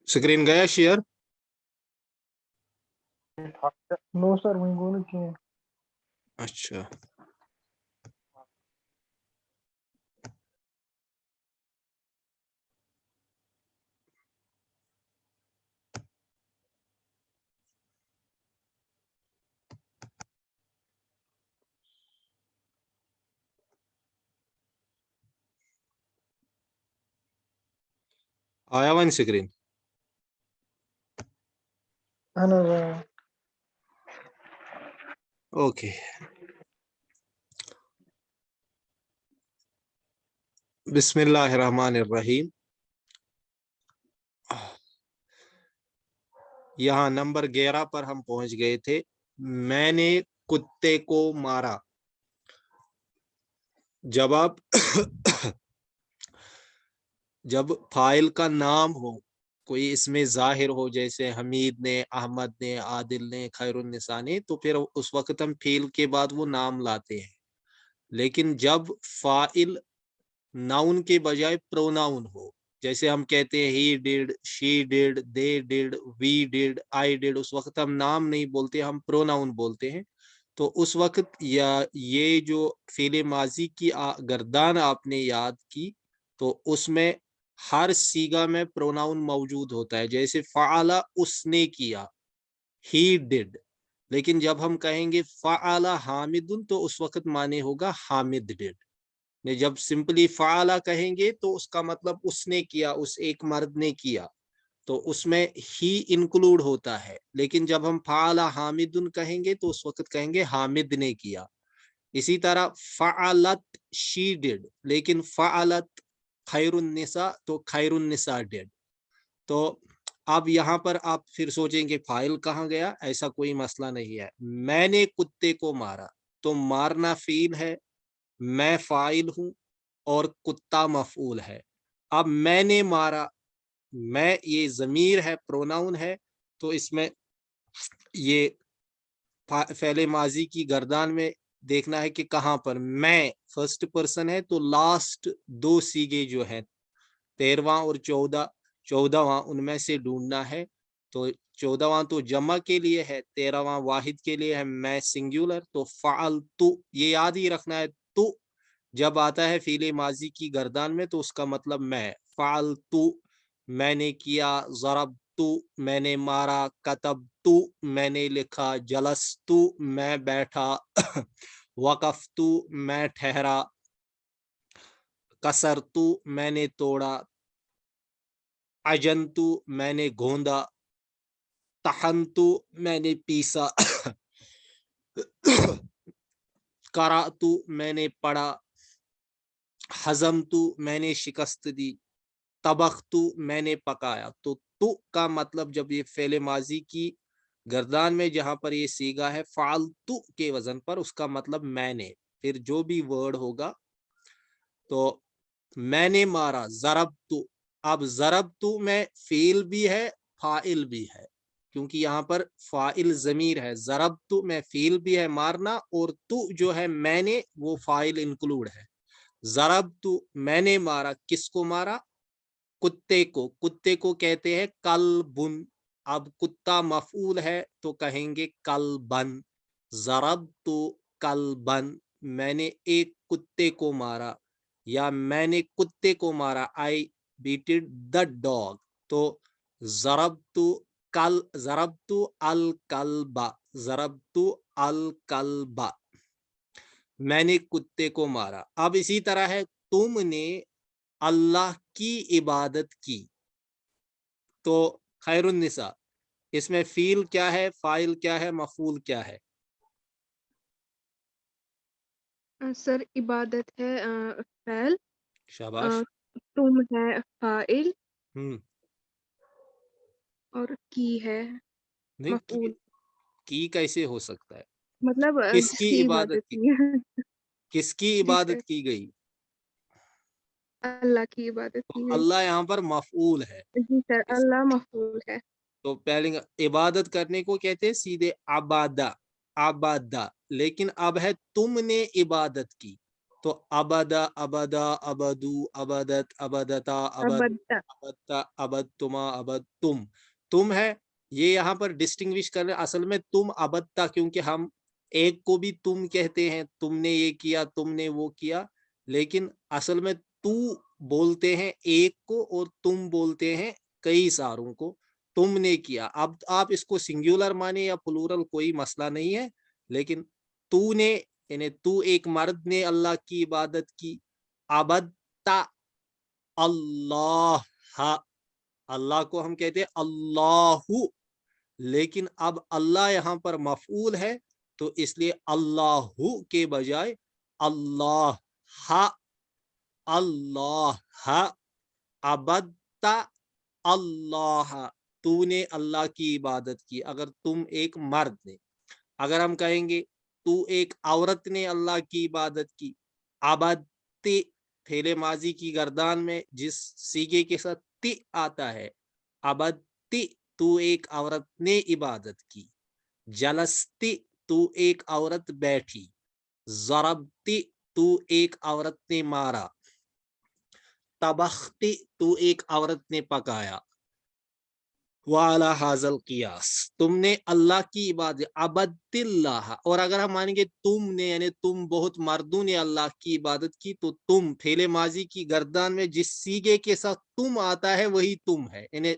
Screen गया share? No sir वहीं गोल किए। अच्छा, आया वन स्क्रीन? ओके, बिस्मिल्लाहिर्रहमानिर्रहीम। यहाँ नंबर 11 पर हम पहुंच गए थे। मैंने कुत्ते को मारा। जब आप जब फाइल का नाम हो, कोई इसमें जाहिर हो, जैसे हमीद ने, अहमद ने, आदिल ने, खैरुन्निसा ने, तो फिर उस वक्त हम फेल के बाद वो नाम लाते हैं। लेकिन जब फाइल नाउन के बजाय प्रोनाउन हो, जैसे हम कहते हैं he did, she did, they did, we did, I did, उस वक्त हम नाम नहीं बोलते, हम प्रोनाउन बोलते हैं। तो उस वक्त या ये जो फेले माजी की गर्दान आपने याद की, तो उसमें हर सीगा में प्रोनाउन मौजूद होता है। जैसे फ़अला उसने किया, ही डिड। लेकिन जब हम कहेंगे फ़अला हामिदुन, तो उस वक्त माने होगा हामिद डिड। ने जब सिंपली फ़अला कहेंगे तो उसका मतलब उसने किया, उस एक मर्द ने किया, तो उसमें ही इंक्लूड होता है। लेकिन जब हम फ़अला हामिदुन कहेंगे तो उस वक्त कहेंगे हामिद ने किया। इसी तरह फ़अलत शी डिड, लेकिन फ़अलत खैरुन्निसा तो खैरुन्निसा डिड। तो अब यहाँ पर आप फिर सोचेंगे फाइल कहाँ गया? ऐसा कोई मसला नहीं है। मैंने कुत्ते को मारा, तो मारना फ़ील है, मैं फाइल हूं और कुत्ता मफूल है। अब मैंने मारा, मैं ये जमीर है, प्रोनाउन है, तो इसमें ये फेले माजी की गर्दान में देखना है कि कहां पर मैं फर्स्ट पर्सन है, तो लास्ट दो सीगे जो है 13वां और 14वां, उनमें से ढूंढना है। तो 14वां तो जमा के लिए है, 13वां वाहिद के लिए है, मैं सिंगुलर। तो फ़अलतु ये याद ही रखना है, तो जब आता है फीले माजी की गर्दान में तो उसका मतलब मैं। फ़अलतु मैंने किया, ज़रबतु मैंने मारा, कतबतु मैंने लिखा, जलस्तु मैं बैठा, वक़फ़तु मैं ठहरा, कसरतु मैंने तोड़ा, अजंतु मैंने गोंदा, तहंतु मैंने पीसा, करातु मैंने पढ़ा, हजमतु मैंने शिकस्त दी, तबख्तु मैंने पकाया। तो तु का मतलब जब ये फेले माजी की गर्दान में जहां पर ये सीगा है फालतू के वजन पर, उसका मतलब मैंने। फिर जो भी वर्ड होगा, तो मैंने मारा, ज़रबतु। अब ज़रबतु में फेल भी है, फाइल भी है, क्योंकि यहाँ पर फाइल जमीर है। ज़रबतु में फेल भी है मारना, और तु जो है मैंने, वो फाइल इंक्लूड है। ज़रबतु मैंने मारा, किसको मारा? कुत्ते को। कुत्ते को कहते हैं कल्बुन। अब कुत्ता मफूल है तो कहेंगे कल्बन। ज़रबतु कल्बन, मैंने एक कुत्ते को मारा, या मैंने कुत्ते को मारा, आई बीटेड द डॉग। तो ज़रबतु ज़रबतु अल कल्बा, ज़रबतु अल कल्बा, मैंने कुत्ते को मारा। अब इसी तरह है, तुमने अल्लाह की इबादत की। तो खैरुन्निसा, इसमें फील क्या है, फाइल क्या है, मफूल क्या है? सर इबादत है फैल, शाबाश। तुम है फाइल, हम्म। और की है नहीं, मफऊल। की कैसे हो सकता है? मतलब किसकी जिसकी इबादत इबादत की? की है। किसकी जिस इबादत की गई? अल्लाह की इबादत तो की गई। अल्लाह यहाँ पर मफऊल है। जी सर, इस अल्लाह मफऊल है। तो पहले इबादत करने को कहते हैं सीधे आबादा, आबादा। लेकिन अब है तुमने इबादत की, तो अबदा अबदा अबदू अबदत अबदता अबद अबद्दा। अबदता अबदतुमा अबदतुम, तुम है, ये यहाँ पर डिस्टिंग्विश कर रहे हैं। असल में तुम अबदता, क्योंकि हम एक को भी तुम कहते हैं, तुमने ये किया तुमने वो किया, लेकिन असल में तू बोलते हैं एक को और तुम बोलते हैं कई सारों को, तुमने किया। अब आप इसको सिंगुलर माने या प्लूरल कोई मसला नहीं है, लेकिन तूने यानी तू एक मर्द ने अल्लाह की इबादत की, अबदता अल्लाह, अल्लाह को हम कहते हैं अल्लाहु, लेकिन अब अल्लाह यहाँ पर मफऊल है, तो इसलिए अल्लाहु के बजाय अल्लाह, अल्लाह, अबदता अल्लाह, तूने अल्लाह की इबादत की। अगर तुम एक मर्द ने, अगर हम कहेंगे तू एक औरत ने अल्लाह की इबादत की, अबदती, फेले माजी की गर्दान में जिस सीगे के साथ ति आता है, अबदती, तू एक औरत ने इबादत की, जलस्ती, तू एक औरत बैठी, जरबती, तू एक औरत ने मारा, तबख्ती, तू एक औरत ने पकाया, वाला हाजल कियास, तुमने अल्लाह की इबादत, अबदिल्लाह। और अगर हम मानेंगे तुमने यानी तुम बहुत मर्दों ने अल्लाह की इबादत की, तो तुम फेले माजी की गर्दान में जिस सीगे के साथ तुम आता है वही तुम है, यानी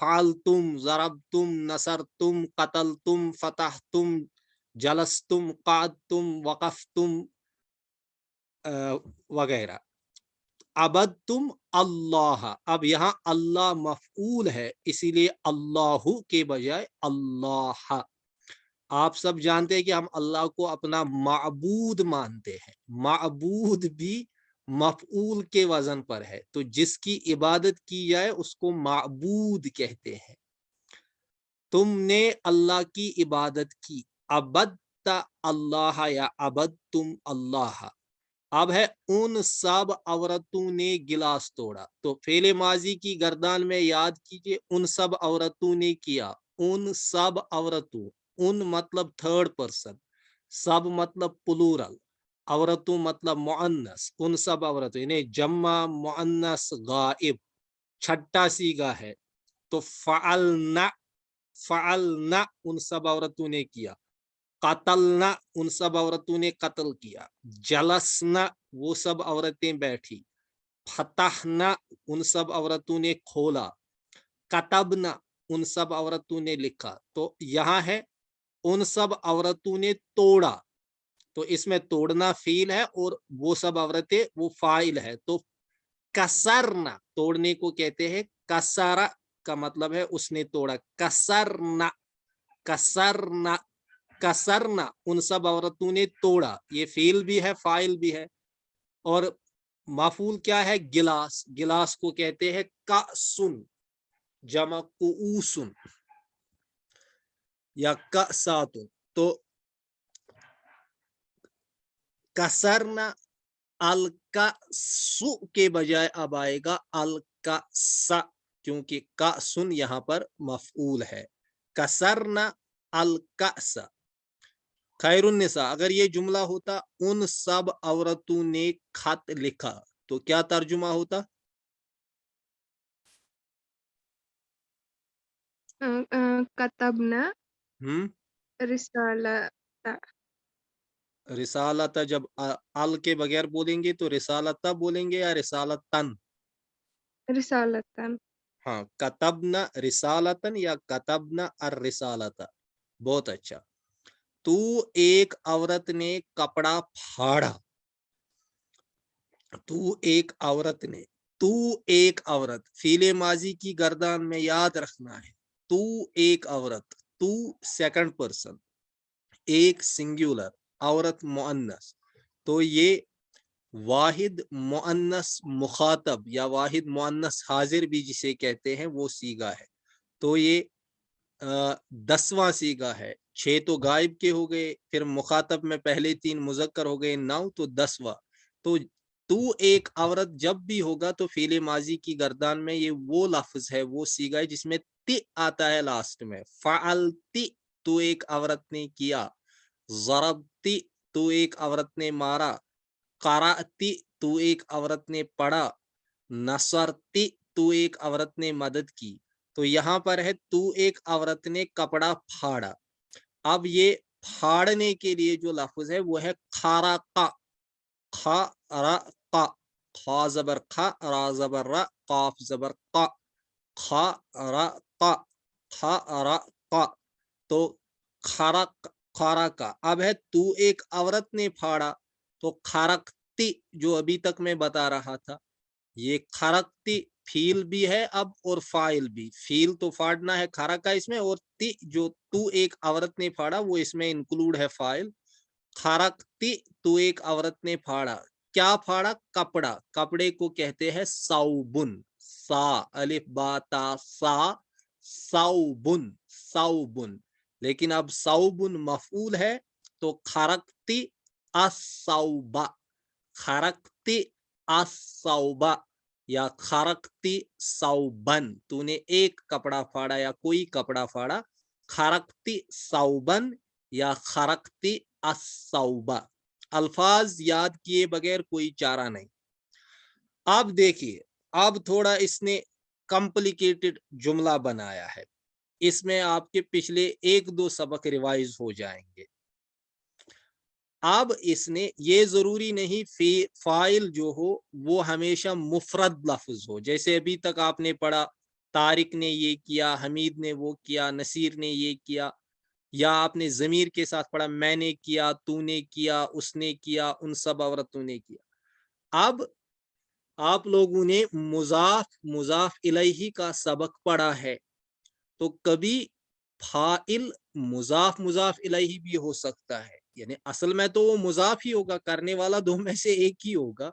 फाल तुम, जरब तुम, नसर तुम, कतल तुम, फतह तुम, जलस तुम, काद तुम, वकफ तुम वगैरह। अबद तुम अल्लाह, अब यहाँ अल्लाह मफऊल है, इसीलिए अल्लाहु के बजाय अल्लाह। आप सब जानते हैं कि हम अल्लाह को अपना माबूद मानते हैं, माबूद भी मफऊल के वजन पर है, तो जिसकी इबादत की जाए उसको माबूद कहते हैं। तुमने अल्लाह की इबादत की, अबदता अल्लाह या अबद तुम अल्लाह। अब है उन सब औरतों ने गिलास तोड़ा, तो फेले माजी की गर्दान में याद कीजिए उन सब औरतों ने किया, उन सब औरतों, उन मतलब थर्ड पर्सन, सब मतलब प्लूरल, औरतों मतलब मुअन्नस, उन सब औरतों यानी जम्मा मुअन्नस गाइब, छठा सीगा है, तो फ़अलना, फ़अलना उन सब औरतों ने किया, कतलना उन सब औरतों ने कत्ल किया, जलसना वो सब औरतें बैठी, फतहना उन सब औरतों ने खोला, कतबना उन सब औरतों ने लिखा। तो यहाँ है उन सब औरतों ने तोड़ा, तो इसमें तोड़ना फील है और वो सब औरतें वो फाइल है, तो कसरना तोड़ने को कहते हैं, कसरा का मतलब है उसने तोड़ा, कसरना, कसरना, कसरना उन सब औरतों ने तोड़ा, ये फील भी है फाइल भी है। और माफूल क्या है, गिलास, गिलास को कहते हैं कासुन, जमा कुऊसुन या कासातुन। तो कसरना अलकासु के बजाय अब आएगा अलकासा, क्योंकि कासुन यहाँ पर मफऊल है, कसरना अलकासा। खैरुन्निसा, अगर ये जुमला होता उन सब औरतों ने खत लिखा, तो क्या तर्जुमा होता? कतबना हम्म, रिसालता। रिसालता जब अल के बगैर बोलेंगे तो रिसालता बोलेंगे या रिसालतन? रिसालतन। हाँ, कतबना रिसालतन या कतबना अर रिसालता, बहुत अच्छा। तू एक औरत ने कपड़ा फाड़ा, तू एक औरत ने, तू एक औरत, फीले माजी की गर्दान में याद रखना है, तू एक औरत, तू सेकंड पर्सन, एक सिंगुलर, औरत मुअन्नस, तो ये वाहिद मुअन्नस मुखातब या वाहिद मुअन्नस हाजिर भी जिसे कहते हैं वो सीगा है। तो ये 10वां सीगा है, 6 तो गायब के हो गए, फिर मुखातब में पहले 3 मुजक्कर हो गए, 9 तो 10वां। तो तू एक औरत जब भी होगा तो फीले माजी की गर्दान में ये वो लफ्ज है, वो सीगा है जिसमें ति आता है लास्ट में। फ़अलती, तू एक औरत ने किया, ज़रबती, तू एक औरत ने मारा, क़राअती तू एक औरत ने पढ़ा, नसरती तू एक औरत ने मदद की। तो यहाँ पर है तू एक औरत ने कपड़ा फाड़ा। अब ये फाड़ने के लिए जो लफ्ज है वो है खराका, खराका, खा जबर खा, रा जबर रा, काफ जबर का, खराका, खराका। तो खरक, खरका। अब है तू एक औरत ने फाड़ा, तो खरकती जो अभी तक मैं बता रहा था, ये खरकती फील भी है अब और फाइल भी। फील तो फाड़ना है खरका इसमें, और ती जो तू एक औरत ने फाड़ा वो इसमें इंक्लूड है फाइल। खरकती तू एक औरत ने फाड़ा, क्या फाड़ा? कपड़ा। कपड़े को कहते हैं साउबुन, सा अलिफ बा ता सा, साउबुन, साउबुन। लेकिन अब साउबुन मफूल है, तो खरकती असौबा, खरकती असौबा या खरकती सौबन। तूने एक कपड़ा फाड़ा या कोई कपड़ा फाड़ा, खरकती सौबन या खरकती असौबा। अल्फाज याद किए बगैर कोई चारा नहीं। अब देखिए, अब थोड़ा इसने कॉम्प्लिकेटेड जुमला बनाया है, इसमें आपके पिछले एक दो सबक रिवाइज हो जाएंगे। अब इसने, ये जरूरी नहीं फाइल जो हो वो हमेशा मुफरद लफ्ज हो, जैसे अभी तक आपने पढ़ा तारिक ने ये किया, हमीद ने वो किया, नसीर ने ये किया, या आपने जमीर के साथ पढ़ा मैंने किया, तूने किया, उसने किया, उन सब औरतों ने किया। अब आप लोगों ने मुजाफ मुजाफ इलैही का सबक पढ़ा है, तो कभी फाइल मुजाफ मुजाफ इलैही भी हो सकता है, यानी असल में तो वो मुजाफ ही होगा, करने वाला दो में से एक ही होगा,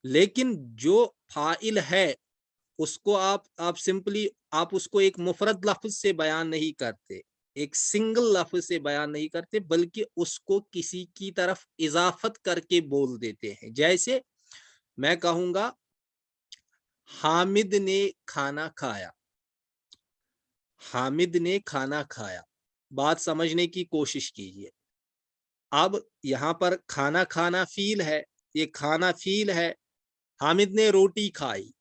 लेकिन जो फाइल है उसको आप सिंपली आप उसको एक मुफरद लफ्ज से बयान नहीं करते, एक सिंगल लफ्ज से बयान नहीं करते, बल्कि उसको किसी की तरफ इजाफत करके बोल देते हैं। जैसे मैं कहूंगा हामिद ने खाना खाया, हामिद ने खाना खाया। बात समझने की कोशिश कीजिए। अब यहां पर खाना खाना फील है, ये खाना फील है। हामिद ने रोटी खाई,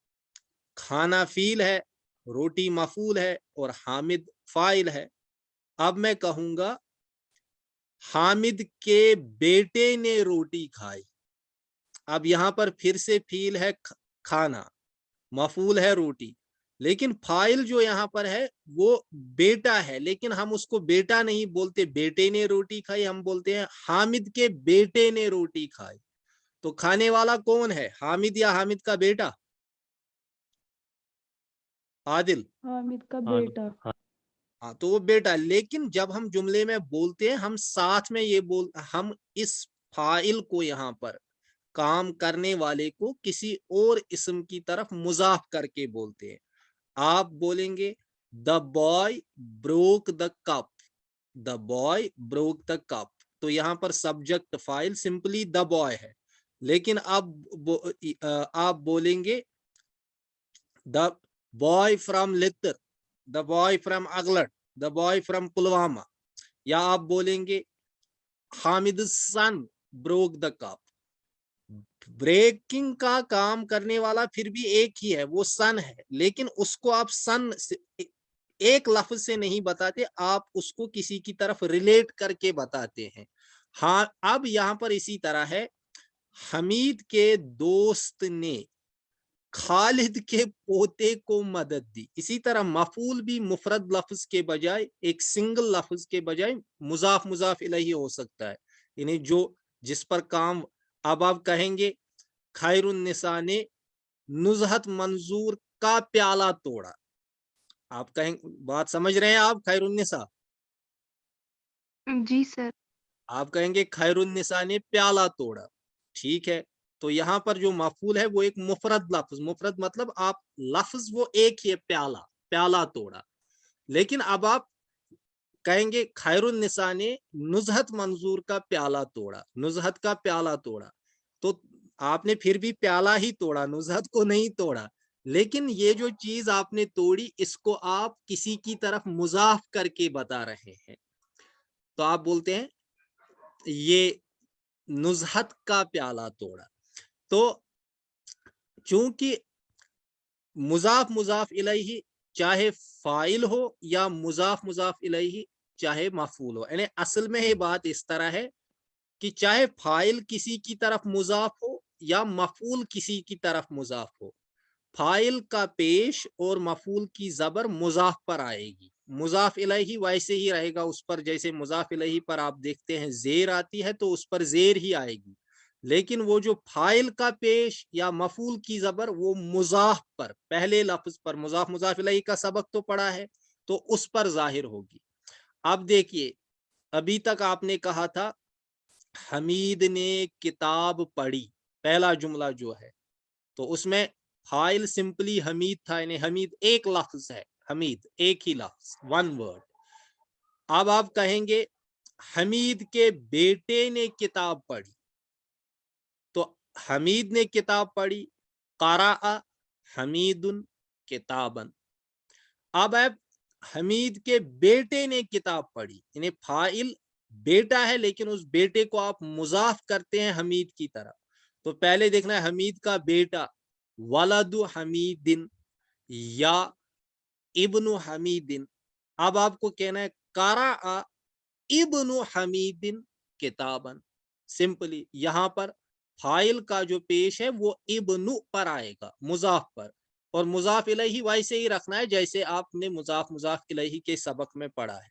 खाना फील है, रोटी मफूल है और हामिद फाइल है। अब मैं कहूंगा हामिद के बेटे ने रोटी खाई। अब यहां पर फिर से फील है खाना, मफूल है रोटी, लेकिन फाइल जो यहाँ पर है वो बेटा है, लेकिन हम उसको बेटा नहीं बोलते, बेटे ने रोटी खाई, हम बोलते हैं हामिद के बेटे ने रोटी खाई। तो खाने वाला कौन है, हामिद या हामिद का बेटा? आदिल? हामिद का हाँ बेटा। हाँ, तो वो बेटा। लेकिन जब हम जुमले में बोलते हैं, हम साथ में ये हम इस फाइल को, यहाँ पर काम करने वाले को किसी और इस्म की तरफ मुजाफ करके बोलते हैं। आप बोलेंगे the boy broke the cup, the boy broke the cup. तो यहाँ पर subject file simply the boy है, लेकिन आप बोलेंगे the boy from Litter, the boy from Aglat, the boy from Pulwama, या आप बोलेंगे Hamid son broke the cup. Breaking का काम करने वाला फिर भी एक ही है, वो सन है, लेकिन उसको आप सन एक लफ्ज से नहीं बताते, आप उसको किसी की तरफ रिलेट करके बताते हैं। हाँ, अब यहां पर इसी तरह है, हमीद के दोस्त ने खालिद के पोते को मदद दी। इसी तरह मफूल भी मुफरद लफ्ज के बजाय, एक सिंगल लफ्ज के बजाय मुजाफ मुजाफ इलैही हो सकता है, यानी जो जिस पर काम। अब आप कहेंगे खैरुन्निसा ने नुज़हत मंजूर का प्याला तोड़ा। आप कहेंगे, बात समझ रहे हैं आप? खैरुन्निसा, जी सर। आप कहेंगे खैरुन्निसा ने प्याला तोड़ा, ठीक है। तो यहाँ पर जो मफूल है वो एक मुफरद लफ्ज, मुफरद मतलब आप लफ्ज वो एक ही है, प्याला, प्याला तोड़ा। लेकिन अब आप कहेंगे खैरुन्निसा ने नुज़हत मंजूर का प्याला तोड़ा, नुज़हत का प्याला तोड़ा, तो आपने फिर भी प्याला ही तोड़ा, नुज़हत को नहीं तोड़ा। लेकिन ये जो चीज आपने तोड़ी, इसको आप किसी की तरफ मुजाफ करके बता रहे हैं, तो आप बोलते हैं ये नुज़हत का प्याला तोड़ा। तो चूंकि मुजाफ मुजाफ इलैहि चाहे फाइल हो या मुजाफ मुजाफ इलैहि चाहे मफूल हो, यानी असल में ये बात इस तरह है कि चाहे फाइल किसी की तरफ मुजाफ हो या मफूल किसी की तरफ मुजाफ हो, फाइल का पेश और मफूल की जबर मुजाफ पर आएगी। मुजाफ इलैहि वैसे ही रहेगा उस पर, जैसे मुजाफ इलैहि पर आप देखते हैं जेर आती है तो उस पर जेर ही आएगी, लेकिन वो जो फाइल का पेश या मफूल की जबर वो मुजाफ पर, पहले लफ्ज पर, मुजाफ मुजाफ इलैहि का सबक तो पड़ा है तो उस पर जाहिर होगी। अब देखिए, अभी तक आपने कहा था हमीद ने किताब पढ़ी, पहला जुमला जो है, तो उसमें फाइल सिंपली हमीद था, यानी हमीद एक लफ्ज है, हमीद एक ही लफ्ज, वन वर्ड। अब आप कहेंगे हमीद के बेटे ने किताब पढ़ी, तो हमीद ने किताब पढ़ी, क़रा हमीदुन किताबन। अब आप हमीद के बेटे ने किताब पढ़ी, यानी फाइल बेटा है लेकिन उस बेटे को आप मुजाफ करते हैं हमीद की तरफ, तो पहले देखना है हमीद का बेटा वलदु हमीदिन या इब्नु हमीदिन। अब आपको कहना है क़रा इब्नु हमीदिन किताबन। सिंपली यहां पर फाइल का जो पेश है वो इब्नु पर आएगा, मुजाफ पर, और मुजाफ इलैहि वैसे ही रखना है जैसे आपने मुजाफ मुजाफ इलैहि के सबक में पढ़ा है।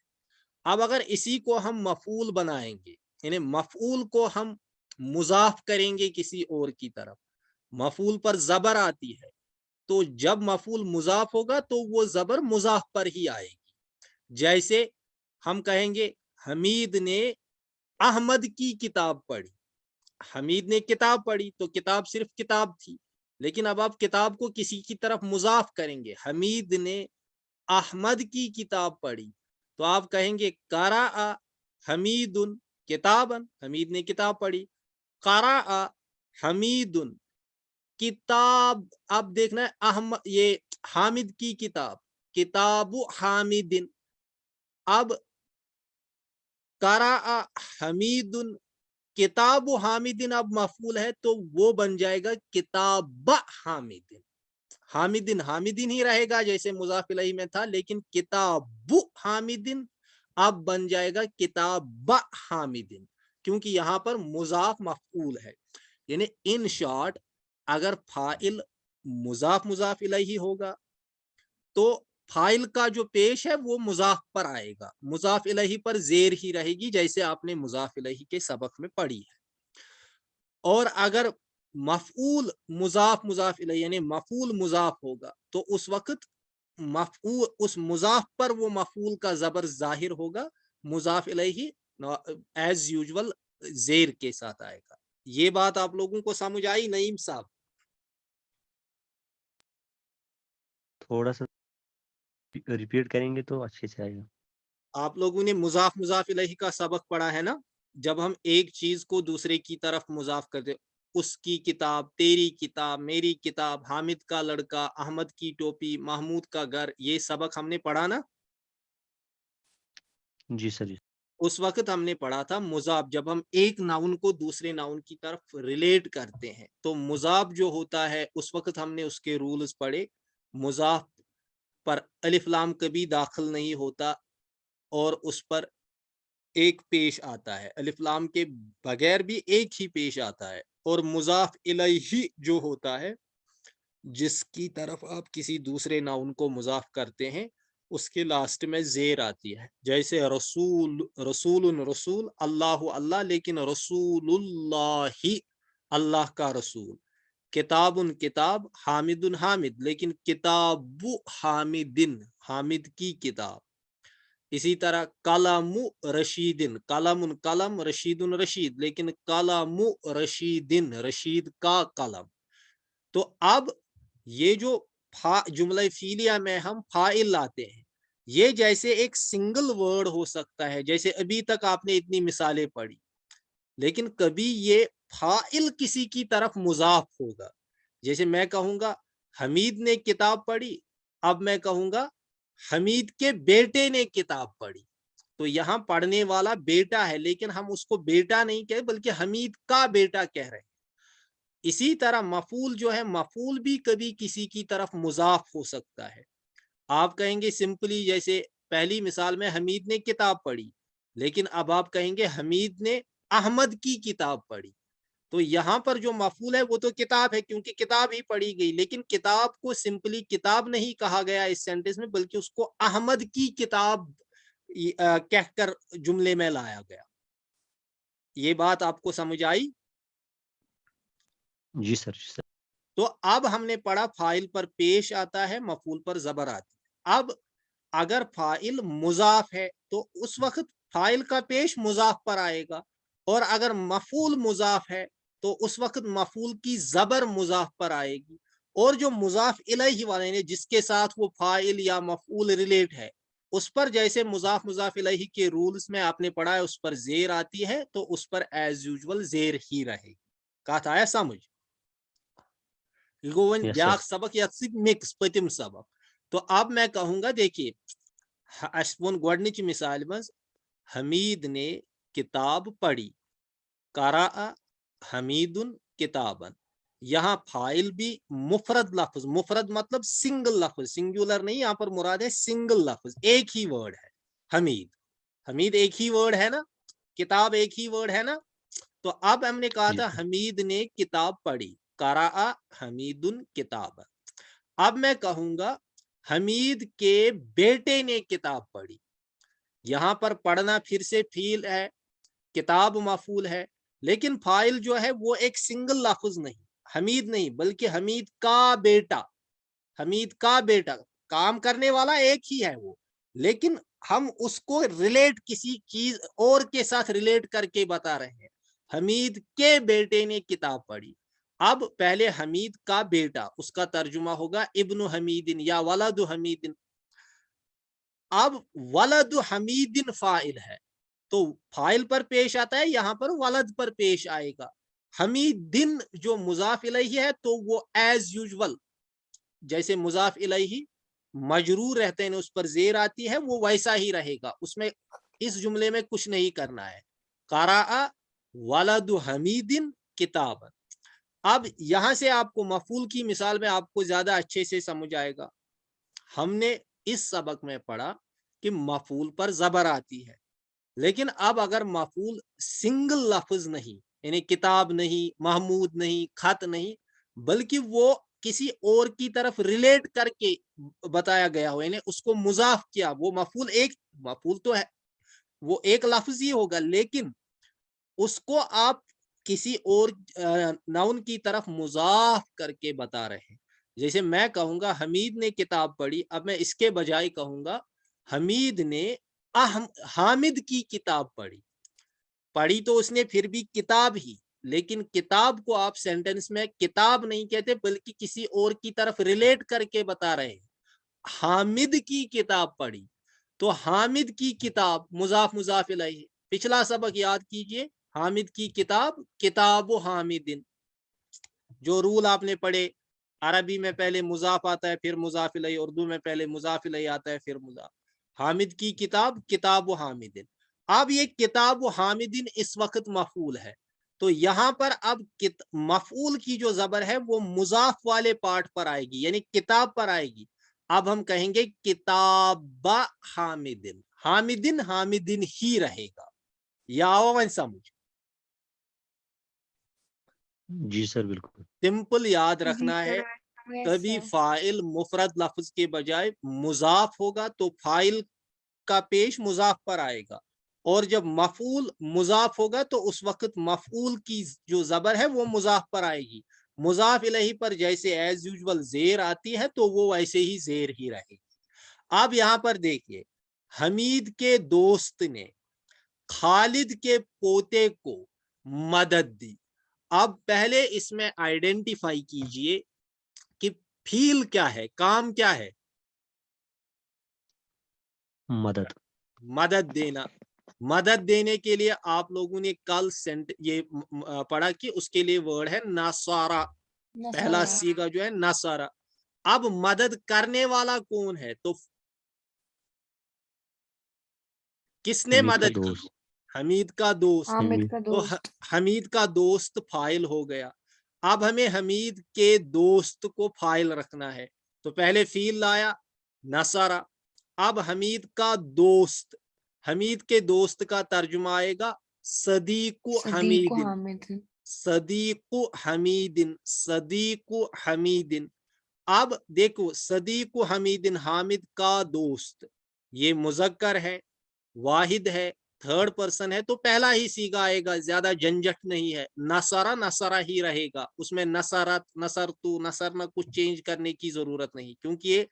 अब अगर इसी को हम मफूल बनाएंगे, यानी मफूल को हम मुजाफ करेंगे किसी और की तरफ, मफूल पर जबर आती है, तो जब मफूल मुजाफ होगा तो वो जबर मुजाफ पर ही आएगी। जैसे हम कहेंगे हमीद ने अहमद की किताब पढ़ी, हमीद ने किताब पढ़ी तो किताब सिर्फ किताब थी, लेकिन अब आप किताब को किसी की तरफ मुजाफ करेंगे, हमीद ने अहमद की किताब पढ़ी, तो आप कहेंगे क़रा हमीदुन किताबन, हमीद ने किताब पढ़ी, क़रा हमीदुन किताब। अब देखना है अहमद, ये हामिद की किताब, किताबु हामिदिन। अब क़रा हमीदुन किताबु हामिदिन अब मफूल है तो वो बन जाएगा किताब हामिदिन। हामिदिन हामिदिन ही रहेगा जैसे मुजाफ इलैहि में था, लेकिन किताबु हामिदिन अब बन जाएगा किताब हामिदिन, क्योंकि यहां पर मुजाफ मफूल है। यानी इन शॉर्ट, अगर फाइल मुजाफ मुजाफ इलैहि होगा तो फाइल का जो पेश है वो मुजाफ पर आएगा, मुजाफ इलैहि पर जेर ही रहेगी जैसे आपने मुजाफ इलैहि के सबक में पढ़ी है। और अगर मफऊल मुजाफ मुजाफ इलैहि यानी मफूल मुजाफ होगा तो उस वक्त मफऊल, उस मुजाफ पर वो मफूल का जबर जाहिर होगा, मुजाफ इलैहि एज यूजुअल जेर के साथ आएगा। ये बात आप लोगों को समझ आई नईम साहब? थोड़ा सा रिपीट करेंगे तो अच्छे से आएगा। आप लोगों ने मुजाफ मुजाफ इलैहि का सबक पढ़ा है ना, जब हम एक चीज को दूसरे की तरफ मुजाफ करते, उसकी किताब, तेरी किताब, मेरी किताब, हामिद का लड़का, अहमद की टोपी, महमूद का घर, ये सबक हमने पढ़ा ना। जी सर जी। उस वक्त हमने पढ़ा था मुजाफ, जब हम एक नाउन को दूसरे नाउन की तरफ रिलेट करते हैं तो मुजाफ जो होता है उस वक्त हमने उसके रूल्स पढ़े। मुजाफ पर अलिफ लाम कभी दाखिल नहीं होता और उस पर एक पेश आता है, अलिफ लाम के बगैर भी एक ही पेश आता है। और मुजाफ इलैहि जो होता है, जिसकी तरफ आप किसी दूसरे नाउन को मुजाफ करते हैं, उसके लास्ट में जेर आती है, जैसे रसूल, रसूलुन रसूल, अल्लाह अल्लाह, लेकिन रसूलुल्लाहि अल्लाह का रसूल, किताबुन किताब, हामिदुन हामिद, लेकिन किताबु हामिदिन, हामिद की किताब। इसी तरह कलमु रशीदिन, कलमुन कलम, रशीदुन रशीद, लेकिन कलमु रशीदिन, रशीद का कलम। तो अब ये जो जुमला फीलिया में हम फाइल लाते हैं, ये जैसे एक सिंगल वर्ड हो सकता है, जैसे अभी तक आपने इतनी मिसालें पढ़ी, लेकिन कभी ये फाइल किसी की तरफ मुजाफ होगा। जैसे मैं कहूंगा हमीद ने किताब पढ़ी, अब मैं कहूंगा हमीद के बेटे ने किताब पढ़ी, تو یہاں پڑھنے والا بیٹا ہے، لیکن ہم اس کو بیٹا نہیں کہہ بلکہ حمید کا بیٹا کہہ رہے ہیں۔ اسی طرح مفعول جو ہے، مفعول بھی کبھی کسی کی طرف مضاف ہو سکتا ہے۔ آپ کہیں گے سمپلی، جیسے پہلی مثال میں حمید نے کتاب پڑھی، لیکن اب آپ کہیں گے حمید نے احمد کی کتاب پڑھی، تو یہاں پر جو مفعول ہے وہ تو کتاب ہے، کیونکہ کتاب ہی پڑھی گئی، لیکن کتاب کو سمپلی کتاب نہیں کہا گیا اس سینٹنس میں، بلکہ اس کو احمد کی کتاب کہہ کر جملے میں لایا گیا۔ یہ بات آپ کو سمجھ آئی؟ جی سر، جی سر۔ تو اب ہم نے پڑھا فاعل پر پیش آتا ہے، مفعول پر زبر آتی ہے۔ اب اگر فاعل مضاف ہے تو اس وقت فاعل کا پیش مضاف پر آئے گا، اور اگر مفعول مضاف ہے تو اس وقت مفعول کی زبر مضاف پر آئے گی، اور جو مضاف الیہ والے نے جس کے ساتھ وہ فاعل یا مفعول ریلیٹ ہے، اس پر جیسے مضاف الیہ کے رولز میں آپ نے پڑھا ہے، اس پر زیر آتی ہے تو اس پر ایز یوزول زیر ہی رہے گی۔ کہا آیا سمجھ؟ گوون یس بیاکھ سر۔ سبق یت سی مکس پتم سبق۔ تو اب میں کہوں گا دیکھیے، اس ون گوڈنچ مثال مز حمید نے کتاب پڑھی، قرأ حمید کتابن، یہاں فاعل بھی مفرد لفظ، مفرد مطلب سنگل لفظ، سنگولر نہیں، یہاں پر مراد ہے سنگل لفظ، ایک ہی ورڈ ہے حمید۔ حمید ایک ہی ورڈ ہے نا، کتاب ایک ہی ورڈ ہے نا۔ تو اب ہم نے کہا تھا حمید نے کتاب پڑھی، قرأ حمید کتاب۔ اب میں کہوں گا حمید کے بیٹے نے کتاب پڑھی، یہاں پر پڑھنا پھر سے فعل ہے، کتاب مفعول ہے، لیکن فاعل جو ہے وہ ایک سنگل لفظ نہیں، حمید نہیں، بلکہ حمید کا بیٹا، حمید کا بیٹا، کام کرنے والا ایک ہی ہے وہ، لیکن ہم اس کو ریلیٹ کسی چیز اور کے ساتھ ریلیٹ کر کے بتا رہے ہیں۔ حمید کے بیٹے نے کتاب پڑھی۔ اب پہلے حمید کا بیٹا، اس کا ترجمہ ہوگا ابن حمید یا ولد حمید۔ اب ولد حمید فاعل ہے تو فاعل پر پیش آتا ہے، یہاں پر ولد پر پیش آئے گا۔ حمید جو مضاف الیہ ہے تو وہ ایز یوزول جیسے مضاف الیہ مجرور رہتے ہیں اس پر زیر آتی ہے، وہ ویسا ہی رہے گا، اس میں اس جملے میں کچھ نہیں کرنا ہے۔ قرأ ولد حمید کتاب۔ اب یہاں سے آپ کو مفعول کی مثال میں آپ کو زیادہ اچھے سے سمجھ آئے گا۔ ہم نے اس سبق میں پڑھا کہ مفعول پر زبر آتی ہے، لیکن اب اگر مفعول سنگل لفظ نہیں، یعنی کتاب نہیں، محمود نہیں، خط نہیں، بلکہ وہ کسی اور کی طرف ریلیٹ کر کے بتایا گیا ہو، یعنی اس کو مضاف کیا، وہ مفعول تو ہے، وہ ایک لفظ ہی ہوگا، لیکن اس کو آپ کسی اور ناؤن کی طرف مضاف کر کے بتا رہے ہیں۔ جیسے میں کہوں گا حمید نے کتاب پڑھی، اب میں اس کے بجائے کہوں گا حمید نے حامد کی کتاب پڑھی۔ پڑھی تو اس نے پھر بھی کتاب ہی، لیکن کتاب کو آپ سینٹنس میں کتاب نہیں کہتے بلکہ کسی اور کی طرف ریلیٹ کر کے بتا رہے ہیں۔ حامد کی کتاب پڑھی تو حامد کی کتاب مضاف مضاف الیہ، پچھلا سبق یاد کیجئے، حامد کی کتاب، کتاب و حامدن، جو رول آپ نے پڑھے، عربی میں پہلے مضاف آتا ہے پھر مضاف الیہ، اردو میں پہلے مضاف الیہ آتا ہے پھر مضاف۔ حامد کی کتاب، کتاب و حامدن۔ اب یہ کتاب و حامدن اس وقت مفعول ہے، تو یہاں پر اب مفعول کی جو زبر ہے وہ مضاف والے پارٹ پر آئے گی، یعنی کتاب پر آئے گی۔ اب ہم کہیں گے کتاب حامدن، حامدن حامدن ہی رہے گا۔ یا سمجھ؟ جی سر، بالکل سمپل یاد جی رکھنا سر، ہے، yes کبھی sir. فاعل مفرد لفظ کے بجائے مضاف ہوگا تو فاعل کا پیش مضاف پر آئے گا، اور جب مفعول مضاف ہوگا تو اس وقت مفعول کی جو زبر ہے وہ مضاف پر آئے گی۔ مضاف الیہ پر جیسے ایز یوزول زیر آتی ہے تو وہ ویسے ہی زیر ہی رہے گی۔ اب یہاں پر دیکھیے، حمید کے دوست نے خالد کے پوتے کو مدد دی۔ اب پہلے اس میں آئیڈینٹیفائی کیجئے کہ فعل کیا ہے، کام کیا ہے؟ مدد۔ مدد دینا۔ مدد دینے کے لیے آپ لوگوں نے کل یہ پڑھا کہ اس کے لیے ورڈ ہے نصارہ، پہلا سیگا جو ہے نصارہ۔ اب مدد کرنے والا کون ہے؟ تو کس نے حمید کا مدد کی؟ دوست حمید کا دوست. حامد کا تو دوست. حمید کا دوست فائل ہو گیا. اب ہمیں حمید کے دوست کو فائل رکھنا ہے, تو پہلے فیل لایا نصرہ. اب حمید کا دوست, حمید کے دوست کا ترجمہ آئے گا صدیق صدیق حمید. حامد. صدیق حمید, صدیق حمید. اب دیکھو صدیق حمید, حامد کا دوست, یہ مذکر ہے, واحد ہے, تھرڈ پرسن ہے, تو پہلا ہی صیغہ آئے گا, زیادہ جھنجٹ نہیں ہے. نصرہ نصرہ ہی رہے گا, اس میں نصرت نصرتو نصرنا کچھ چینج کرنے کی ضرورت نہیں, کیونکہ یہ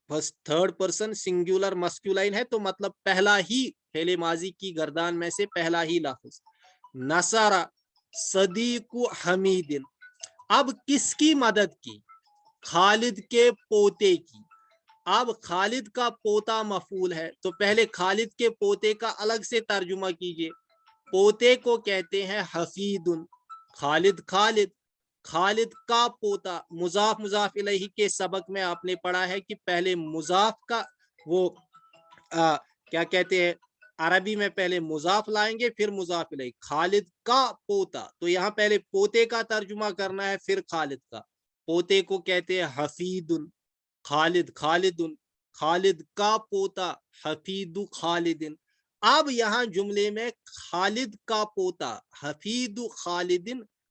فرسٹ تھرڈ پرسن سنگولر مسکولائن ہے, تو مطلب پہلا ہی فعل ماضی کی گردان میں سے پہلا ہی لفظ. نصرہ صدیق حمید. اب کس کی مدد کی؟ خالد کے پوتے کی. اب خالد کا پوتا مفعول ہے, تو پہلے خالد کے پوتے کا الگ سے ترجمہ کیجئے. پوتے کو کہتے ہیں حفید. خالد خالد, خالد کا پوتا. مضاف مضاف الیہ کے سبق میں آپ نے پڑھا ہے کہ پہلے مضاف کا وہ کیا کہتے ہیں, عربی میں پہلے مضاف لائیں گے پھر مضاف الیہ. خالد کا پوتا, تو یہاں پہلے پوتے کا ترجمہ کرنا ہے پھر خالد کا. پوتے کو کہتے ہیں حفید. خالد خالد, خالد کا پوتا حفید خالد. اب یہاں جملے میں خالد کا پوتا حفید خالد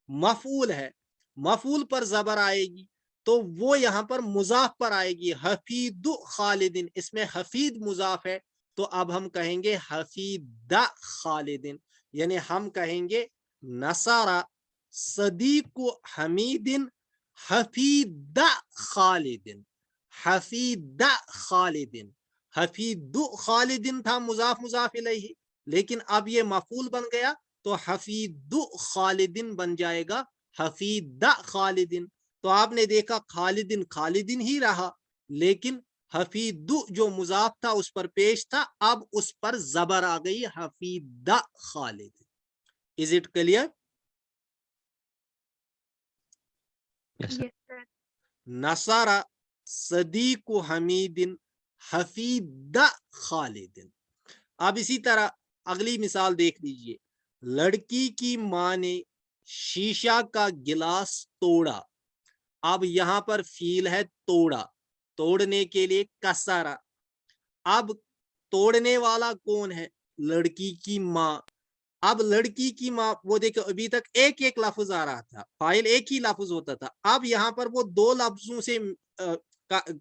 مفعول ہے, مفعول پر زبر آئے گی, تو وہ یہاں پر مضاف پر آئے گی حفید خالد. اس میں حفید مضاف ہے, تو اب ہم کہیں گے حفید خالد, یعنی ہم کہیں گے نصارہ صدیق حمید حفید خالد. حفید خالد, حفید خالد تھا مضاف مضاف الیہ, لیکن اب یہ مفعول بن گیا, تو حفید خالد بن جائے گا حفید خالد. تو آپ نے دیکھا خالدن خالدن ہی رہا, لیکن حفید جو مضاف تھا اس پر پیش تھا, اب اس پر زبر آ گئی حفید خالد. Is it clear? Yes, sir. Yes, sir. نصارہ صدیق حمید حفید خالد. اب اسی طرح اگلی مثال دیکھ لیجئے. لڑکی کی ماں نے شیشہ کا گلاس توڑا. اب یہاں پر فیل ہے توڑا, توڑنے کے لیے کسرہ. اب توڑنے والا کون ہے؟ لڑکی کی ماں. اب لڑکی کی ماں, وہ دیکھو ابھی تک ایک ایک لفظ آ رہا تھا, فاعل ایک ہی لفظ ہوتا تھا. اب یہاں پر وہ دو لفظوں سے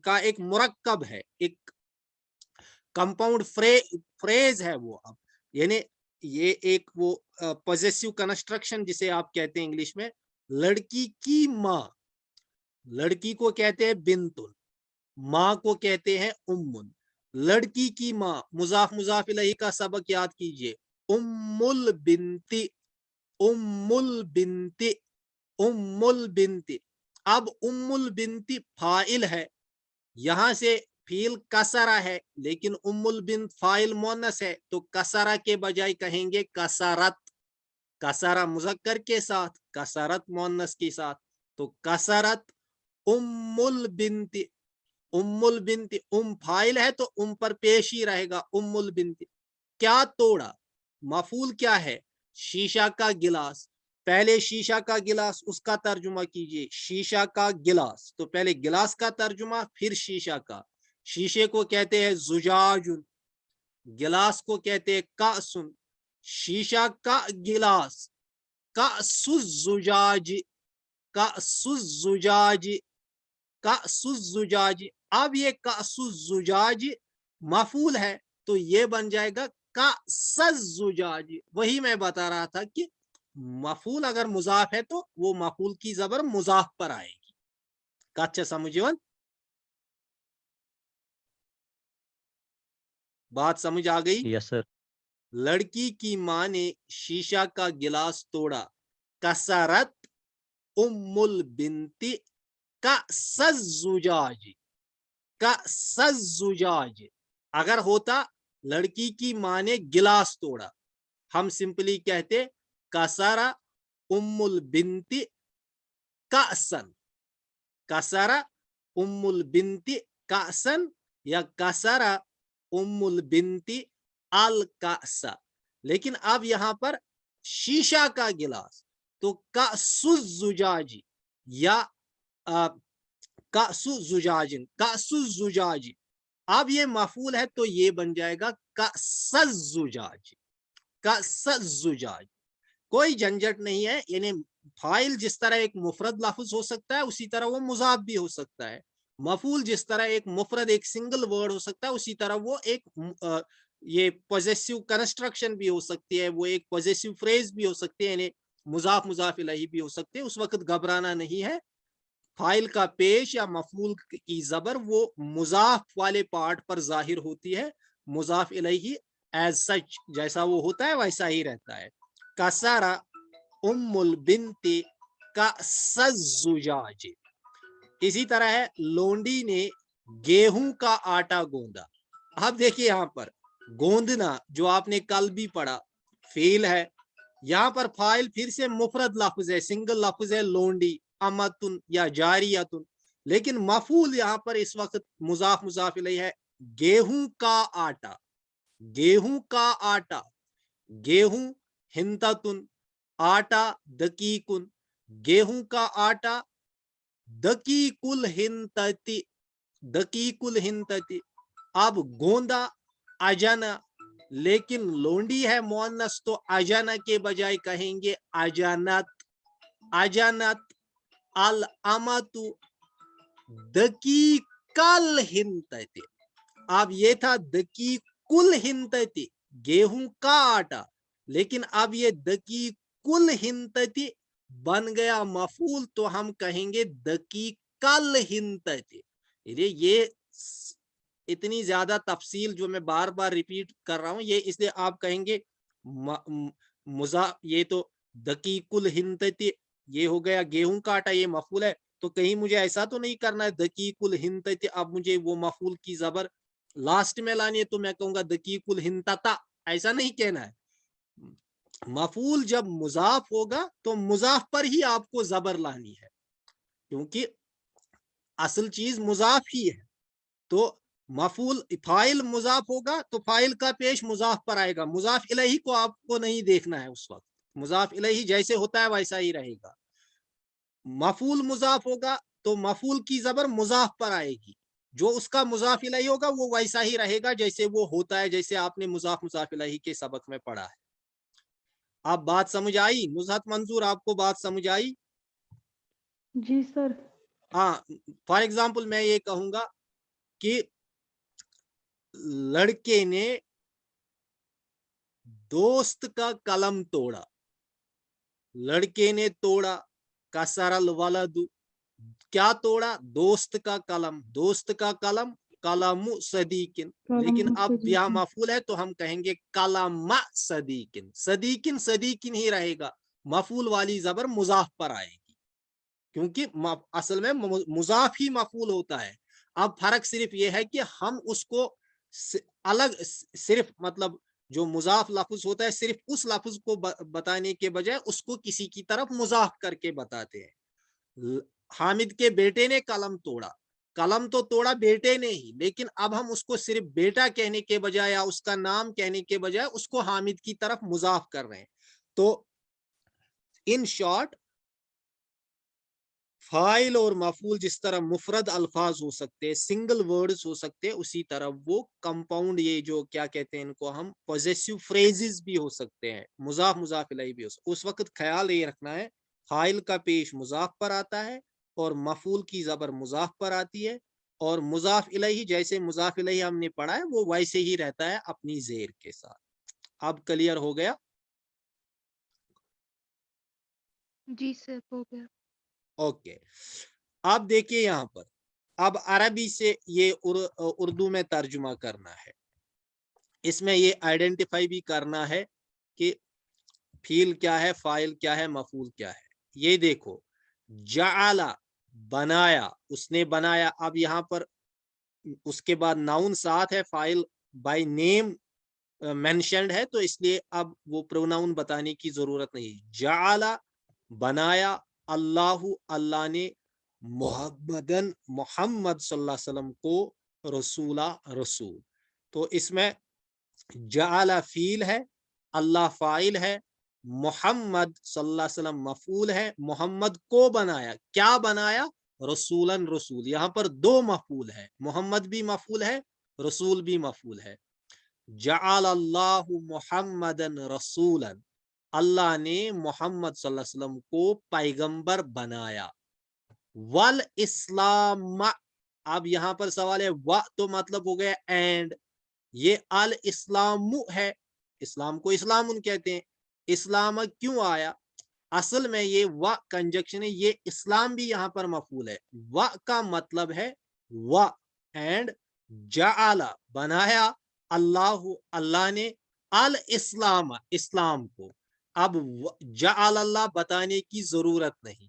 کا ایک مرکب ہے, ایک کمپاؤنڈ فریز ہے وہ. اب یعنی یہ ایک وہ پوزیسو کنسٹرکشن جسے آپ کہتے ہیں انگلش میں. لڑکی کی ماں, لڑکی کو کہتے ہیں بنتن, ماں کو کہتے ہیں امن. لڑکی کی ماں, مضاف مضاف الیہ کا سبق یاد کیجئے, ام البنت, ام البنت, ام البنت. اب ام البنت فاعل ہے, یہاں سے فیل کسرہ ہے, لیکن ام البنت فاعل مؤنث ہے, تو کسرہ کے بجائے کہیں گے کسرت. کسرہ مذکر کے ساتھ, کسرت مؤنث کے ساتھ, تو کسرت ام البنت. ام البنت, ام فاعل ہے تو ام پر پیش ہی رہے گا ام البنت. کیا توڑا؟ مفعول کیا ہے؟ شیشہ کا گلاس. پہلے شیشہ کا گلاس, اس کا ترجمہ کیجئے شیشہ کا گلاس. تو پہلے گلاس کا ترجمہ پھر شیشہ کا. شیشے کو کہتے ہیں زجاج, گلاس کو کہتے ہیں کأس. شیشہ کا گلاس, کأس الزجاج, کأس الزجاج, کأس الزجاج. اب یہ کأس الزجاج مفعول ہے, تو یہ بن جائے گا کأس الزجاج. وہی میں بتا رہا تھا کہ مفعول اگر مضاف ہے تو وہ مفعول کی زبر مضاف پر آئے گی. کچھ سمجھو, بات سمجھ آ گئی؟ Yes, sir. لڑکی کی ماں نے شیشہ کا گلاس توڑا. کسرت ام البنت کأس الزجاج, کأس الزجاج. اگر ہوتا لڑکی کی ماں نے گلاس توڑا, ہم سمپلی کہتے کسرہ ام البنت کأسن, کسرہ ام البنت کأسن, یا کسرہ ام البنت अल कासा, लेकिन अब यहाँ पर शीशा का गिलास, तो कासुजुजाजी या कासुजुजाजिन, कासुजुजाजी, अब ये मफूल है तो ये बन जाएगा कासजुजाजी, कासजुजाजी। कोई झंझट नहीं है, यानी फाइल जिस तरह एक मुफरद लफ्ज हो सकता है उसी तरह वो मुजाफ भी हो सकता है, मफूल जिस तरह एक मुफरद एक सिंगल वर्ड हो सकता है उसी तरह वो एक ये पॉजेसिव कंस्ट्रक्शन भी हो सकती है, वो एक पॉजेसिव फ्रेज भी हो सकती है, यानी मुजाफ मुजाफ इलैहि भी हो सकते हैं। उस वक्त घबराना नहीं है, फाइल का पेश या मफूल की जबर वो मुजाफ वाले पार्ट पर जाहिर होती है, मुजाफ इलैहि एज सच जैसा वो होता है वैसा ही रहता है। कसरा उम्मुल बिन्ती का सज्जुजाज, इसी तरह है लोंडी ने गेहूं का आटा गूंदा। अब देखिए यहाँ पर गोंदना जो आपने कल भी पढ़ा फेल है, यहाँ पर फाइल फिर से मुफरद लफ्ज है, सिंगल लफ्ज है लोंडी अमतुन या जारियतुन, लेकिन मफूल यहाँ पर इस वक्त मुजाफ मुजाफ इलैहि है, गेहूं का आटा, गेहूं का आटा, गेहूं हिंततुन, आटा दकीकुन, गेहूं का आटा दकीकुल हिंतती, दकीकुल हिंतती। अब गोंदा अजाना, लेकिन लोंडी है मुअन्नस तो अजाना के बजाय कहेंगे अजानत, अजानत। अल अमतु दकीकल हिंतती, अब ये था दकीकुल हिंतती गेहूं का आटा, लेकिन अब ये दकीकुल हिंतती बन गया मफूल, तो हम कहेंगे दकीकल हिंतती। ये इतनी ज्यादा तफसील जो मैं बार बार रिपीट कर रहा हूं ये इसलिए आप कहेंगे मुजा, ये तो दकीकुल हिंतती ये हो गया गेहूं का आटा, ये मफूल है, तो कहीं मुझे ऐसा तो नहीं करना है दकीकुल हिंतती अब मुझे वो मफूल की जबर लास्ट में लानी है तो मैं कहूंगा दकीकुल हिंतता, ऐसा नहीं कहना है। मफूल जब मुजाफ होगा तो मुजाफ पर ही आपको जबर लानी है, क्योंकि असल चीज मुजाफ ही है। तो मफूल फाइल मुजाफ होगा तो फाइल का पेश मुजाफ पर आएगा, मुजाफ इलैहि को आपको नहीं देखना है, उस वक्त मुजाफ इलैहि जैसे होता है वैसा ही रहेगा। मफूल मुजाफ होगा तो मफूल की जबर मुजाफ पर आएगी, जो उसका मुजाफ इलैहि होगा वो वैसा ही रहेगा जैसे वो होता है, जैसे आपने मुजाफ मुजाफ इलैहि के सबक में पढ़ा है। आप बात समझ आई? नुज़हत मंजूर, आपको बात समझ आई? जी सर। हाँ, फॉर एग्जाम्पल मैं ये कहूंगा कि लड़के ने दोस्त का कलम तोड़ा, लड़के ने तोड़ा, कसरल वलदु, क्या तोड़ा? दोस्त का कलम, दोस्त का कलम कलमु सदीकिन, लेकिन अब यहाँ मफूल है तो हम कहेंगे कलम सदीकिन, सदीकिन सदीकिन ही रहेगा, मफूल वाली जबर मुजाफ पर आएगी, क्योंकि असल में मुजाफ ही मफूल होता है। अब फर्क सिर्फ ये है कि हम उसको अलग सिर्फ मतलब जो मुजाफ लफ्ज होता है सिर्फ उस लफ्ज को बताने के बजाय उसको किसी की तरफ मुजाफ करके बताते हैं। हामिद के बेटे ने कलम तोड़ा, कलम तो तोड़ा बेटे ने ही, लेकिन अब हम उसको सिर्फ बेटा कहने के बजाय या उसका नाम कहने के बजाय उसको हामिद की तरफ मुजाफ कर रहे हैं। तो इन शॉर्ट फाइल और मफूल जिस तरह मुफरद अल्फाज हो सकते हैं, सिंगल वर्ड्स हो सकते हैं, उसी तरह वो कंपाउंड ये जो क्या कहते हैं इनको हम पॉजेसिव फ्रेजेस भी हो सकते हैं, मुजाफ मुजाफ इलैहि भी हो सकते। उस वक्त ख्याल ये रखना है फाइल का पेश मुजाफ पर आता है और मफूल की जबर मुजाफ पर आती है, और मुजाफ इलैहि जैसे मुजाफ इलैहि हमने पढ़ा है वो वैसे ही रहता है अपनी जेर के साथ। अब क्लियर हो गया? जी सर, हो गया। ओके, अब देखिए यहाँ पर अब अरबी से ये उर्दू में तर्जुमा करना है, इसमें ये आइडेंटिफाई भी करना है कि फील क्या है, फाइल क्या है, मफूल क्या है। ये देखो जाला बनाया, उसने बनाया, अब यहाँ पर उसके बाद नाउन साथ है, फाइल बाय नेम मेंशन्ड है, तो इसलिए अब वो प्रोनाउन बताने की जरूरत नहीं। जाला बनाया, अल्लाहु अल्लाह ने, मुहम्मदन मोहम्मद सल्लल्लाहु अलैहि वसल्लम को, रसूला रसूल। तो इसमें जअला फील है, अल्लाह फाइल है, मोहम्मद सल्लल्लाहु अलैहि वसल्लम मफूल है, मोहम्मद को बनाया, क्या बनाया, रसूलन रसूल। यहाँ पर दो मफूल है, मोहम्मद भी मफूल है, रसूल भी मफूल है। जअलल्लाहु मुहम्मदन रसूलन, अल्लाह ने मोहम्मद सल्लल्लाहु अलैहि वसल्लम को पैगंबर बनाया। वल इस्लाम, अब यहाँ पर सवाल है व तो मतलब हो गया एंड, ये अल इस्लाम है, इस्लाम को इस्लाम कहते हैं, इस्लाम क्यों आया, असल में ये व कंजक्शन है, ये इस्लाम भी यहाँ पर मफूल है, व का मतलब है व एंड जअला बनाया, अल्लाह अल्लाह ने, अल इस्लाम इस्लाम को। अब जअल अल्लाह बताने की जरूरत नहीं,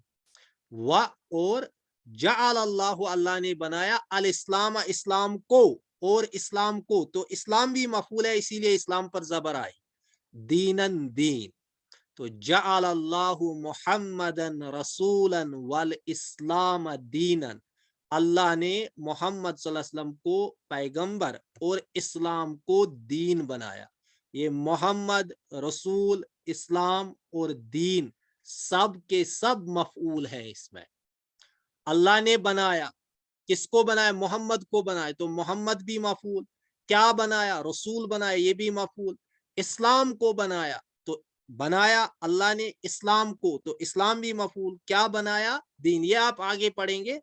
व और जअल अल्लाह अल्लाह ने बनाया, अल इस्लाम इस्लाम को, और इस्लाम को, तो इस्लाम भी मफूल है इसीलिए इस्लाम पर जबर आई, दीनन दीन, तो जअल अल्लाह मुहम्मदन रसूलन वल इस्लाम दीनन, अल्लाह ने मोहम्मद सल्लल्लाहु अलैहि वसल्लम को पैगंबर और इस्लाम को दीन बनाया। ये मोहम्मद, रसूल, इस्लाम और दीन सब के सब मफऊल है इसमें। अल्लाह ने बनाया, किसको बनाया, मोहम्मद को बनाया, तो मोहम्मद भी मफूल, क्या बनाया, रसूल बनाया, ये भी मफूल, इस्लाम को बनाया, तो बनाया अल्लाह ने इस्लाम को, तो इस्लाम भी मफूल, क्या बनाया, दीन। ये आप आगे पढ़ेंगे,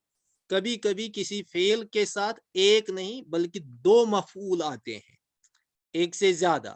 कभी कभी किसी फेल के साथ एक नहीं बल्कि दो मफूल आते हैं, एक से ज्यादा,